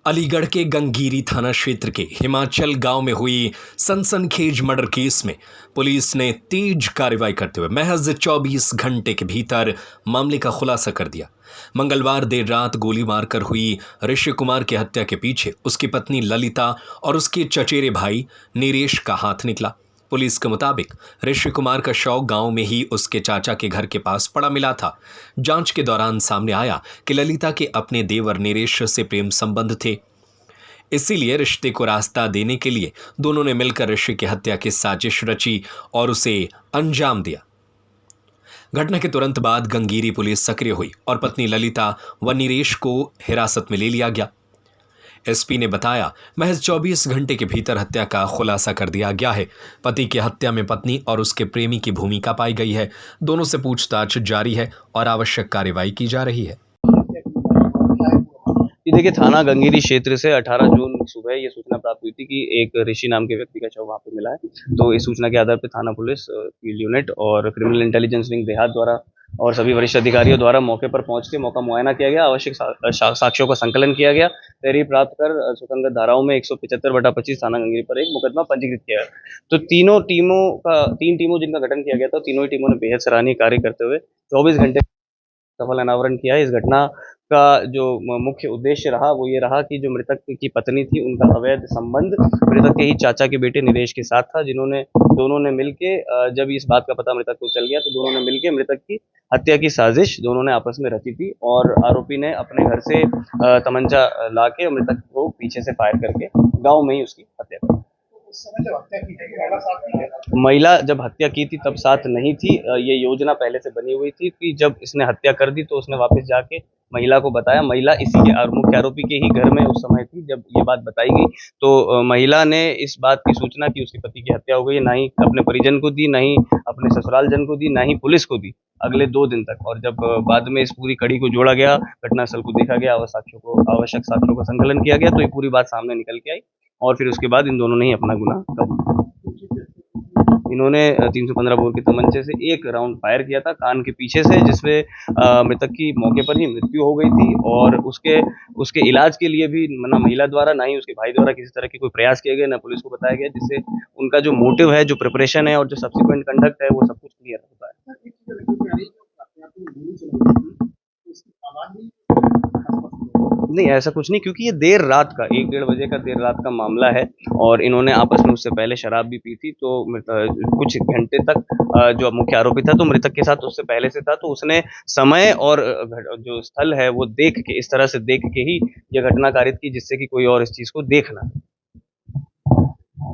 अलीगढ़ के गंगीरी थाना क्षेत्र के हिमाचल गांव में हुई सनसनीखेज मर्डर केस में पुलिस ने तेज कार्रवाई करते हुए महज 24 घंटे के भीतर मामले का खुलासा कर दिया। मंगलवार देर रात गोली मारकर हुई ऋषि कुमार की हत्या के पीछे उसकी पत्नी ललिता और उसके चचेरे भाई नीरेश का हाथ निकला। पुलिस के मुताबिक ऋषि कुमार का शव गांव में ही उसके चाचा के घर के पास पड़ा मिला था। जांच के दौरान सामने आया कि ललिता के अपने देवर नीरेश से प्रेम संबंध थे, इसीलिए रिश्ते को रास्ता देने के लिए दोनों ने मिलकर ऋषि की हत्या की साजिश रची और उसे अंजाम दिया। घटना के तुरंत बाद गंगीरी पुलिस सक्रिय हुई और पत्नी ललिता व नीरेश को हिरासत में ले लिया गया। एसपी ने बताया, महज 24 घंटे के भीतर हत्या का खुलासा कर दिया गया है। पति की हत्या में पत्नी और उसके प्रेमी की भूमिका पाई गई है। दोनों से पूछताछ जारी है और आवश्यक कार्रवाई की जा रही है। देखिए, थाना गंगीरी क्षेत्र से 18 जून सुबह ये सूचना प्राप्त हुई थी कि एक ऋषि नाम के व्यक्ति का शव वहाँ पे मिला है। तो इस सूचना के आधार पर थाना पुलिस, फील्ड यूनिट और क्रिमिनल इंटेलिजेंस विंग देहात द्वारा और सभी वरिष्ठ अधिकारियों द्वारा मौके पर पहुंच के मौका मुआयना किया गया, आवश्यक साक्ष्यों का संकलन किया गया। तहरीर प्राप्त कर सुसंगत धाराओं में 175/25 थाना गंगीरी पर एक मुकदमा पंजीकृत किया है। तो तीन टीमों जिनका गठन किया गया था, तीनों ही टीमों ने बेहद सराहनीय कार्य करते हुए 24 घंटे सफल अनावरण किया है। इस घटना का जो मुख्य उद्देश्य रहा वो ये रहा कि जो मृतक की पत्नी थी, उनका अवैध संबंध मृतक के ही चाचा के बेटे नीरेश के साथ था, दोनों ने मिलके, जब इस बात का पता मृतक को चल गया तो दोनों ने मिलके मृतक की हत्या की साजिश दोनों ने आपस में रची थी और आरोपी ने अपने घर से तमंचा लाके मृतक को पीछे से फायर करके गाँव में ही उसकी हत्या कर दी। महिला जब हत्या की थी तब साथ नहीं थी। ये योजना पहले से बनी हुई थी कि जब इसने हत्या कर दी तो उसने वापस जाके महिला को बताया। महिला इसी के मुख्य आरोपी के ही घर में उस समय थी जब ये बात बताई गई। तो महिला ने इस बात की सूचना कि उसके पति की हत्या हो गई ना ही अपने परिजन को दी, ना ही अपने ससुराल जन को दी, ना ही पुलिस को दी अगले 2 दिन तक। और जब बाद में इस पूरी कड़ी को जोड़ा गया, घटनास्थल को देखा गया, आवश्यक साक्ष्यों का संकलन किया गया, तो ये पूरी बात सामने निकल के आई और फिर उसके बाद इन दोनों ने ही अपना गुनाह कबूला। इन्होंने 315 बोर के तमंचे से एक राउंड फायर किया था कान के पीछे से, जिसमें मृतक की मौके पर ही मृत्यु हो गई थी और उसके इलाज के लिए भी ना महिला द्वारा ना ही उसके भाई द्वारा किसी तरह के कोई प्रयास किए गए, ना पुलिस को बताया गया, जिससे उनका जो मोटिव है, जो प्रिपरेशन है और जो सब्सिक्वेंट कंडक्ट है वो सब कुछ क्लियर होता है। नहीं, ऐसा कुछ नहीं, क्योंकि ये देर रात का 1-1:30 बजे का देर रात का मामला है और इन्होंने आपस में उससे पहले शराब भी पी थी। तो कुछ घंटे तक जो मुख्य आरोपी था तो मृतक के साथ उससे पहले से था, तो उसने समय और जो स्थल है वो देख के, इस तरह से देख के ही ये घटना कारित की जिससे कि कोई और इस चीज़ को देख ना।